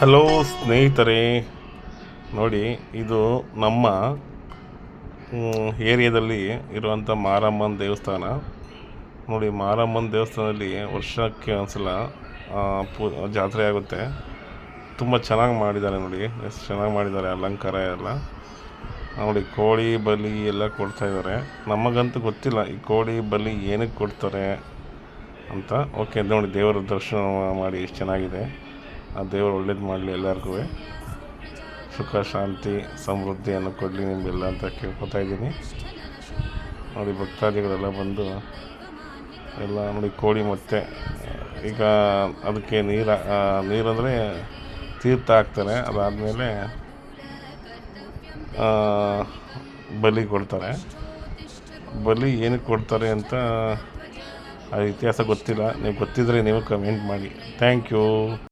Hello ಸ್ನೇಹಿತರೆ, ನೋಡಿ ಇದು ನಮ್ಮ ಏರಿಯಾದಲ್ಲಿ ಇರುವಂಥ ಮಾರಮ್ಮನ ದೇವಸ್ಥಾನ. ನೋಡಿ, ಮಾರಮ್ಮನ ದೇವಸ್ಥಾನದಲ್ಲಿ ವರ್ಷಕ್ಕೆ ಒಂದ್ಸಲ ಜಾತ್ರೆ ಆಗುತ್ತೆ. ತುಂಬ ಚೆನ್ನಾಗಿ ಮಾಡಿದ್ದಾರೆ. ನೋಡಿ ಎಷ್ಟು ಚೆನ್ನಾಗಿ ಮಾಡಿದ್ದಾರೆ, ಅಲಂಕಾರ ಎಲ್ಲ. ನೋಡಿ, ಕೋಳಿ ಬಲಿ ಎಲ್ಲ ಕೊಡ್ತಾಯಿದ್ದಾರೆ. ನಮಗಂತೂ ಗೊತ್ತಿಲ್ಲ ಈ ಕೋಳಿ ಬಲಿ ಏನಕ್ಕೆ ಕೊಡ್ತಾರೆ ಅಂತ. ಓಕೆ, ನೋಡಿ ದೇವರ ದರ್ಶನ ಮಾಡಿ ಎಷ್ಟು ಚೆನ್ನಾಗಿದೆ. ಆ ದೇವರು ಒಳ್ಳೇದು ಮಾಡಲಿ, ಎಲ್ಲರಿಗೂ ಸುಖ ಶಾಂತಿ ಸಮೃದ್ಧಿಯನ್ನು ಕೊಡಲಿ ನಿಮಗೆಲ್ಲ ಅಂತ ಕೇಳ್ಕೊತಾ ಇದ್ದೀನಿ. ನೋಡಿ, ಭಕ್ತಾದಿಗಳೆಲ್ಲ ಬಂದು ಎಲ್ಲ ನೋಡಿ ಕೋಳಿ ಮತ್ತೆ ಈಗ ಅದಕ್ಕೆ ನೀರಂದರೆ ತೀರ್ಥ ಹಾಕ್ತಾರೆ. ಅದಾದಮೇಲೆ ಬಲಿ ಕೊಡ್ತಾರೆ. ಬಲಿ ಏನಕ್ಕೆ ಕೊಡ್ತಾರೆ ಅಂತ ಆ ಇತಿಹಾಸ ಗೊತ್ತಿಲ್ಲ. ನೀವು ಗೊತ್ತಿದ್ದರೆ ನೀವು ಕಮೆಂಟ್ ಮಾಡಿ. Thank you.